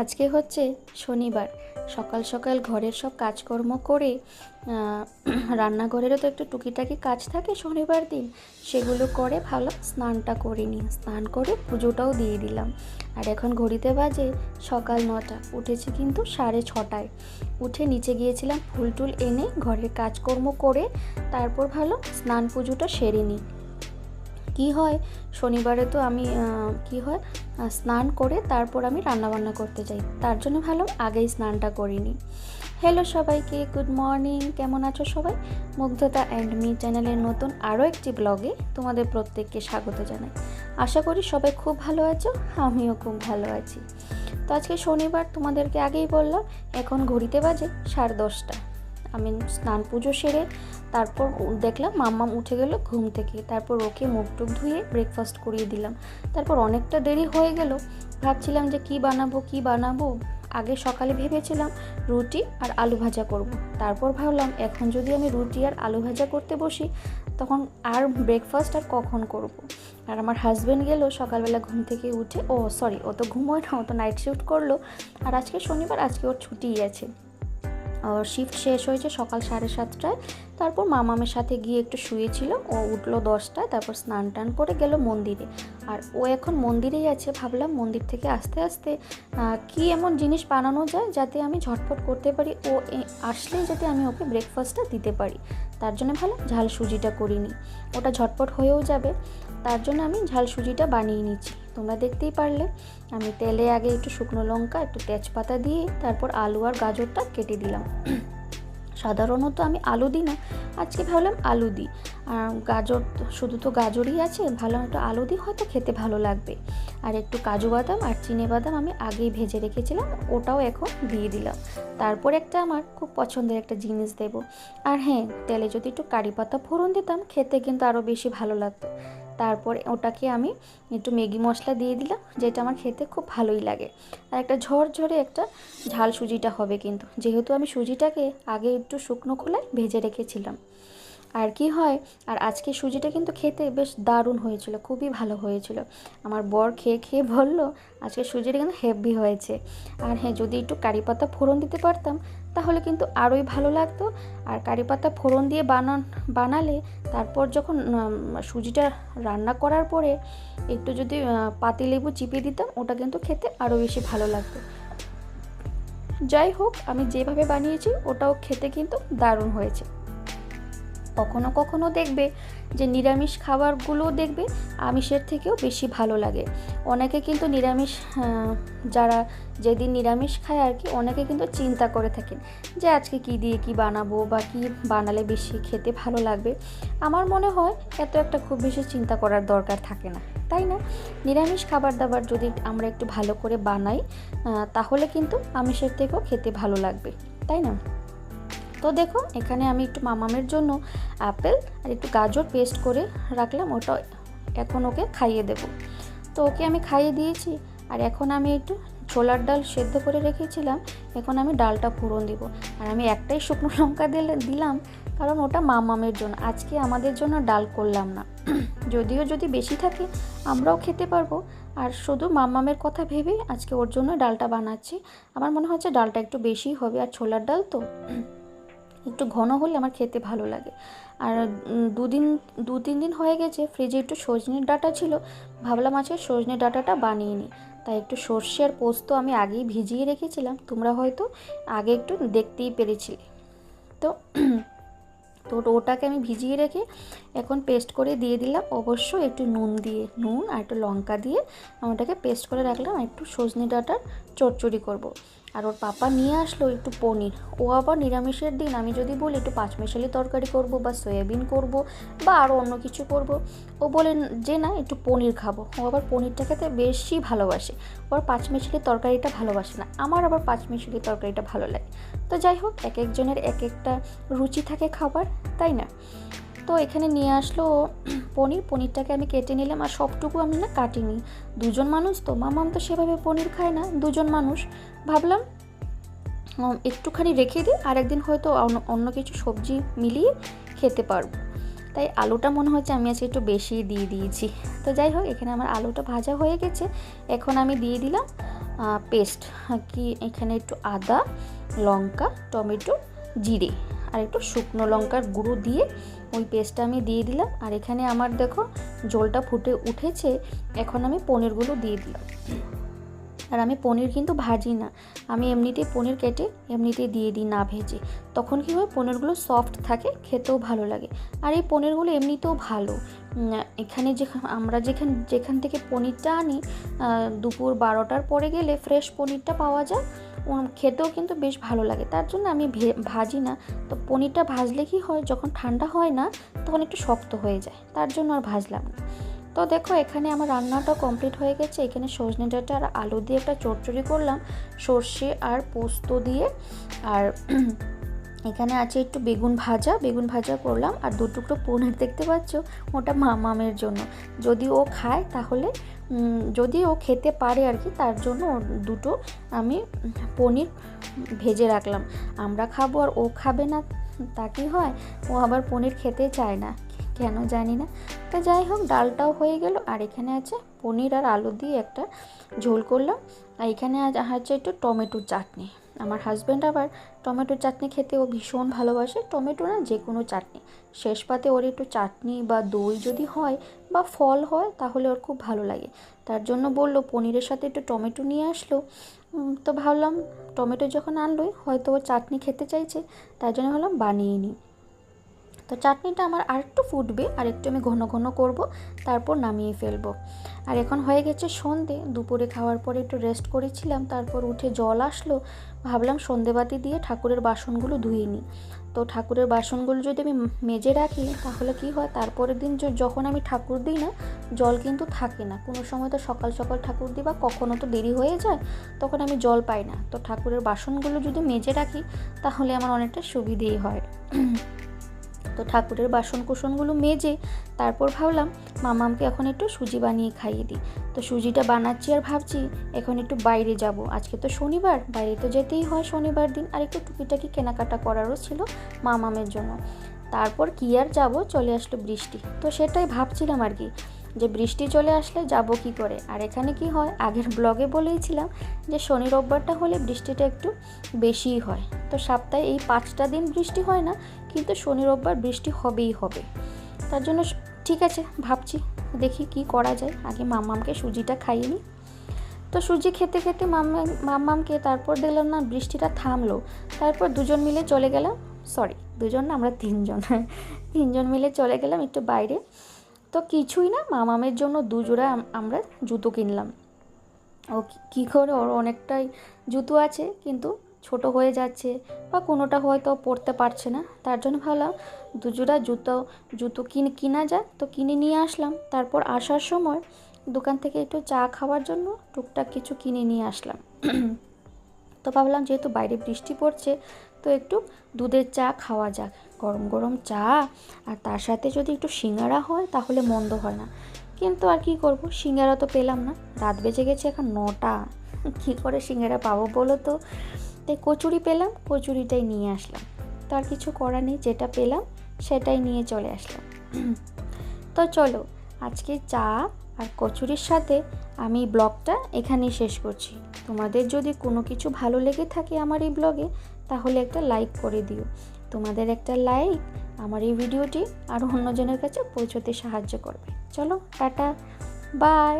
আজকে হচ্ছে শনিবার। সকাল সকাল ঘরের সব কাজকর্ম করে রান্নাঘরেরও তো একটু টুকিটাকি কাজ থাকে শনিবার দিন, সেগুলো করে ভালো স্নানটা করে নিই। স্নান করে পুজোটাও দিয়ে দিলাম। আর এখন ঘড়িতে বাজে সকাল 9টা, উঠেছি কিন্তু 6:30টায়। উঠে নিচে গিয়েছিলাম ফুল টুল এনে ঘরের কাজকর্ম করে তারপর ভালো স্নান পুজোটা সেরে নিই। কি হয় শনিবারে তো আমি স্নান করে তারপর আমি রান্নাবান্না করতে যাই, তার জন্য ভালো আগেই স্নানটা করিনি। হ্যালো সবাইকে, গুড মর্নিং। কেমন আছো সবাই? মুগ্ধতা অ্যান্ড মি চ্যানেলের নতুন আরও একটি ব্লগে তোমাদের প্রত্যেককে স্বাগত জানাই। আশা করি সবাই খুব ভালো আছো, আমিও খুব ভালো আছি। তো আজকে শনিবার, তোমাদেরকে আগেই বললাম। এখন ঘড়িতে বাজে 10:30। আমি স্নান পুজো সেরে তারপর দেখলাম মাম্মাম উঠে গেল ঘুম থেকে। তারপর ওকে মুখ টুক ধুয়ে ব্রেকফাস্ট করিয়ে দিলাম। তারপর অনেকটা দেরি হয়ে গেল, ভাবছিলাম যে কি বানাবো। আগে সকালে ভেবেছিলাম রুটি আর আলু ভাজা করব। তারপর ভাবলাম এখন যদি আমি রুটি আর আলু ভাজা করতে বসি তখন আর ব্রেকফাস্ট আর কখন করব। আর আমার হাজব্যান্ড গেল সকালবেলা ঘুম থেকে উঠে, ও তো ঘুমোয় না, ও তো নাইট শিফট করলো। আর আজকে শনিবার, আজকে ওর ছুটিই আছে। শিফট শেষ হয়েছে সকাল 7:30টায়। তারপর মামামের সাথে গিয়ে একটু শুয়েছিল, ও উঠলো 10টায়। তারপর স্নান টান করে গেল মন্দিরে। আর ও এখন মন্দিরেই আছে। ভাবলাম মন্দির থেকে আস্তে আস্তে কি এমন জিনিস বানানো যায় যাতে আমি ঝটপট করতে পারি, ও আসলেই যাতে আমি ওকে ব্রেকফাস্টটা দিতে পারি। তার জন্য ভালো ঝাল সুজিটা করিনি, ওটা ঝটপট হয়েও যাবে। তার জন্য আমি ঝাল সুজিটা বানিয়ে নিচ্ছি। তোমরা দেখতেই পারলে আমি তেলে আগে একটু শুকনো লঙ্কা, একটু তেজপাতা দিয়ে তারপর আলু আর গাজরটা কেটে দিলাম। সাধারণত আমি আলু দিই না, আজকে ভাবলাম আলু দিই। আর গাজর, শুধু তো গাজরই আছে, ভালো একটু আলু দিই, হয়তো খেতে ভালো লাগবে। আর একটু কাজু বাদাম আর চিনে বাদাম আমি আগেই ভেজে রেখেছিলাম, ওটাও এখন দিয়ে দিলাম। তারপর একটা আমার খুব পছন্দের একটা জিনিস দেব। আর হ্যাঁ, তেলে যদি একটু কারি পাতা ফোড়ন দিতাম খেতে কিন্তু আরও বেশি ভালো লাগতো। তারপরে ওটাকে আমি একটু ম্যাগি মশলা দিয়ে দিলাম, যেটা আমার খেতে খুব ভালোই লাগে। আর একটা ঝরঝরে একটা ঝাল সুজিটা হবে কিন্তু, যেহেতু আমি সুজিটাকে আগে একটু শুকনো খোলায় ভেজে রেখেছিলাম। আর কি হয়, আর আজকে সুজিটা কিন্তু খেতে বেশ দারুণ হয়েছিল, খুবই ভালো হয়েছিল। আমার বর খেয়ে খেয়ে বললো আজকে সুজিটা কিন্তু হেভি হয়েছে। আর হ্যাঁ, যদি একটু কারি পাতা ফোড়ন দিতে পারতাম তাহলে কিন্তু আরোই ভালো লাগতো। আর কারি পাতা ফোড়ন দিয়ে বানালে তারপর যখন সুজিটা রান্না করার পরে একটু যদি পাতিলেবু চিপিয়ে দিতাম, ওটা কিন্তু খেতে আরও বেশি ভালো লাগতো। যাই হোক, আমি যেভাবে বানিয়েছি ওটাও খেতে কিন্তু দারুণ হয়েছে। কখনো কখনো দেখবে যে নিরামিষ খাবারগুলো দেখবে আমিষের থেকেও বেশি ভালো লাগে। অনেকে কিন্তু নিরামিষ, যারা যেদিন নিরামিষ খায় আর কি, অনেকে কিন্তু চিন্তা করে থাকেন যে আজকে কী দিয়ে কী বানাবো বা কী বানালে বেশি খেতে ভালো লাগবে। আমার মনে হয় এত একটা খুব বেশি চিন্তা করার দরকার থাকে না, তাই না? নিরামিষ খাবার দাবার যদি আমরা একটু ভালো করে বানাই তাহলে কিন্তু আমিষের থেকেও খেতে ভালো লাগবে, তাই না? তো দেখো, এখানে আমি একটু মামামের জন্য আপেল আর একটু গাজর পেস্ট করে রাখলাম, ওটা এখন ওকে খাইয়ে দেব। তো ওকে আমি খাইয়ে দিয়েছি। আর এখন আমি একটু ছোলার ডাল সেদ্ধ করে রেখেছিলাম, এখন আমি ডালটা ফোড়ন দিব। আর আমি একটাই শুকনো লঙ্কা দিলাম, কারণ ওটা মামামের জন্য, আজকে আমাদের জন্য ডাল করলাম না। যদিও যদি বেশি থাকে আমরাও খেতে পারবো। আর শুধু মামামের কথা ভেবেই আজকে ওর জন্য ডালটা বানাচ্ছি। আমার মনে হচ্ছে ডালটা একটু বেশিই হবে, আর ছোলার ডাল তো একটু ঘন হলে আমার খেতে ভালো লাগে। আর 2-3 দিন হয়ে গেছে ফ্রিজে একটু সজনের ডাঁটা ছিল, ভাবলাম আজকে সজনে ডাঁটাটা বানিয়ে নিই। তাই একটু সর্ষে আর পোস্ত আমি আগেই ভিজিয়ে রেখেছিলাম, তোমরা হয়তো আগে একটু দেখতেই পেরেছিলে। তো তো ওটাকে আমি ভিজিয়ে রেখে এখন পেস্ট করে দিয়ে দিলাম, অবশ্যই একটু নুন আর একটু লঙ্কা দিয়ে আমি ওটাকে পেস্ট করে রাখলাম। আর একটু সজনে ডাঁটার চচ্চড়ি করব। আর ওর পাপা নিয়ে আসলো একটু পনির। ও আবার নিরামিষের দিন আমি যদি বলি একটু পাঁচমিশালি তরকারি করব বা সয়াবিন করব বা আরও অন্য কিছু করব, ও বলে যে না, একটু পনির খাবো। ও আবার পনিরটা খেতে বেশি ভালোবাসে, ওর পাঁচমিশালি তরকারিটা ভালোবাসে না, আমার আবার পাঁচমিশালি তরকারিটা ভালো লাগে। তো যাই হোক, এক একজনের এক একটা রুচি থাকে খাবার, তাই না? তো এখানে নিয়ে আসলো পনিরটাকে আমি কেটে নিলাম। আর সবটুকু আমি না কাটিনি, দুজন মানুষ তো, মামাম তো সেভাবে পনির খায় না, দুজন মানুষ, ভাবলাম একটুখানি রেখে দিই, আর একদিন হয়তো অন্য কিছু সবজি মিলিয়ে খেতে পারবো। তাই আলুটা মনে হচ্ছে আমি আজকে একটু বেশি দিয়ে দিয়েছি। তো যাই হোক, এখানে আমার আলুটা ভাজা হয়ে গেছে, এখন আমি দিয়ে দিলাম পেস্ট, কি এখানে একটু আদা, লঙ্কা, টমেটো, জিরে আর একটু শুকনো লঙ্কার গুঁড়ো দিয়ে ওই পেস্টটা আমি দিয়ে দিলাম। আর এখানে আমার দেখো ঝোলটা ফুটে উঠেছে, এখন আমি পনিরগুলো দিয়ে দিলাম। আর আমি পনির কিন্তু ভাজি না, আমি এমনিতেই পনির কেটে এমনিতেই দিয়ে দিই না ভেজে। তখন কী হয়, পনিরগুলো সফট থাকে, খেতেও ভালো লাগে। আর এই পনিরগুলো এমনিতেও ভালো। এখানে আমরা যেখান থেকে পনিরটা আনি, দুপুর 12টার পরে গেলে ফ্রেশ পনিরটা পাওয়া যায়, খেতেও কিন্তু বেশ ভালো লাগে। তার জন্য আমি ভাজি না। তো পনিরটা ভাজলে কি হয়, যখন ঠান্ডা হয় না তখন একটু শক্ত হয়ে যায়, তার জন্য আর ভাজলাম না। তো দেখো এখানে আমার রান্নাটা কমপ্লিট হয়ে গেছে। এখানে সজনে ডাঁটা আর আলু দিয়ে একটা চচ্চড়ি করলাম, সর্ষে আর পোস্ত দিয়ে। আর এখানে আছে একটু বেগুন ভাজা করলাম। আর 2 টুকরো পনির দেখতে পাচ্ছ, ওটা মামামের জন্য। যদি ও খায় তাহলে, যদি ও খেতে পারে আর কি, তার জন্য দুটো আমি পনির ভেজে রাখলাম। আমরা খাবো আর ও খাবে না, তা কি হয়? ও আবার পনির খেতে চায় না, কেন জানি না। তো যাই হোক, ডালটাও হয়ে গেল। আর এখানে আছে পনির আর আলু দিয়ে একটা ঝোল করলাম। আর এখানে আছে একটু টমেটোর চাটনি। আমার হাজব্যান্ড আবার টমেটোর চাটনি খেতে ও ভীষণ ভালোবাসে, টমেটো না যে কোনো চাটনি। শেষ পাতে ওর একটু চাটনি বা দই যদি হয় বা ফল হয় তাহলে ওর খুব ভালো লাগে। তার জন্য বললো পনিরের সাথে একটু টমেটো নিয়ে আসলো। তো ভাবলাম টমেটো যখন আনলোই হয়তো ও চাটনি খেতে চাইছে, তার জন্য ভাবলাম বানিয়ে নিই। তো চাটনিটা আমার আরেকটু ফুটবে, আর একটু আমি ঘন ঘন করব, তারপর নামিয়ে ফেলবো। আর এখন হয়ে গেছে সন্ধে, দুপুরে খাওয়ার পরে একটু রেস্ট করেছিলাম, তারপর উঠে জল আসলো, ভাবলাম সন্ধেবাতি দিয়ে ঠাকুরের বাসনগুলো ধুয়ে নিই। তো ঠাকুরের বাসনগুলো যদি আমি মেজে রাখি তাহলে কি হয়, তারপরের দিন যখন আমি ঠাকুর দিই না, জল কিন্তু থাকে না। কোনো সময় তো সকাল সকাল ঠাকুর দিই বা কখনো তো দেরি হয়ে যায়, তখন আমি জল পাই না। তো ঠাকুরের বাসনগুলো যদি মেজে রাখি তাহলে আমার অনেকটা সুবিধেই হয়। তো ঠাকুরের বাসনকুসনগুলো মেজে তারপর ভাবলাম মামামকে এখন একটু সুজি বানিয়ে খাইয়ে দিই। তো সুজিটা বানাচ্ছি আর ভাবছি এখন একটু বাইরে যাব, আজকে তো শনিবার, বাইরে তো যেতেই হয় শনিবার দিন। আর একটু টুকিটাকি কেনাকাটা করারও ছিল মামামের জন্য। তারপর কি আর যাব, চলে আসলো বৃষ্টি। তো সেটাই ভাবছিলাম আর কি, যে বৃষ্টি চলে আসলে যাব কি করে। আর এখানে কি হয়, আগের ব্লগে বলেইছিলাম যে শনি রোববারটা হলে বৃষ্টিটা একটু বেশিই হয়। তো সপ্তাহে এই 5টা দিন বৃষ্টি হয় না, কিন্তু শনি রোববার বৃষ্টি হবেই হবে। তার জন্য ঠিক আছে, ভাবছি দেখি কি করা যায়, আগে মাম্মামকে সুজিটা খাইয়ে নিই। তো সুজি খেতে খেতে মাম্মামকে তারপর দেখলাম না বৃষ্টিটা থামলো, তারপর দুজন মিলে চলে গেলাম, দুজন না, আমরা তিনজন মিলে চলে গেলাম একটু বাইরে। তো কিছুই না, মামামের জন্য 2 জোড়া আমরা জুতো কিনলাম। ও কী করে, ওর অনেকটাই জুতো আছে কিন্তু ছোট হয়ে যাচ্ছে বা কোনোটা হয়তো পরতে পারছে না, তার জন্য ভাবলাম 2 জোড়া জুতো কিনা যাক। তো কিনে নিয়ে আসলাম। তারপর আসার সময় দোকান থেকে একটু চা খাওয়ার জন্য টুকটাক কিছু কিনে নিয়ে আসলাম। তো ভাবলাম যেহেতু বাইরে বৃষ্টি পড়ছে, তো একটু দুধের চা খাওয়া যাক, গরম গরম চা, আর তার সাথে যদি একটু সিঙ্গারা হয় তাহলে মন্দ হয় না। কিন্তু আর কি করব, সিঙ্গারা তো পেলাম না, রাত বেজে গেছে এখন 9টা, কী করে সিঙ্গারা পাবো বলো তো। তাই কচুরি পেলাম, কচুরিটাই নিয়ে আসলাম। তো আর কিছু করার নেই, যেটা পেলাম সেটাই নিয়ে চলে আসলাম। তো চলো, আজকে চা আর কচুরির সাথে আমি ব্লগটা এখানেই শেষ করছি। তোমাদের যদি কোনো কিছু ভালো লেগে থাকে আমার এই ব্লগে, তাহলে একটা লাইক করে দিও। তোমাদের একটা লাইক আমার এই ভিডিওটি আরও অন্যজনের কাছে পৌঁছতে সাহায্য করবে। চলো টাটা, বাই।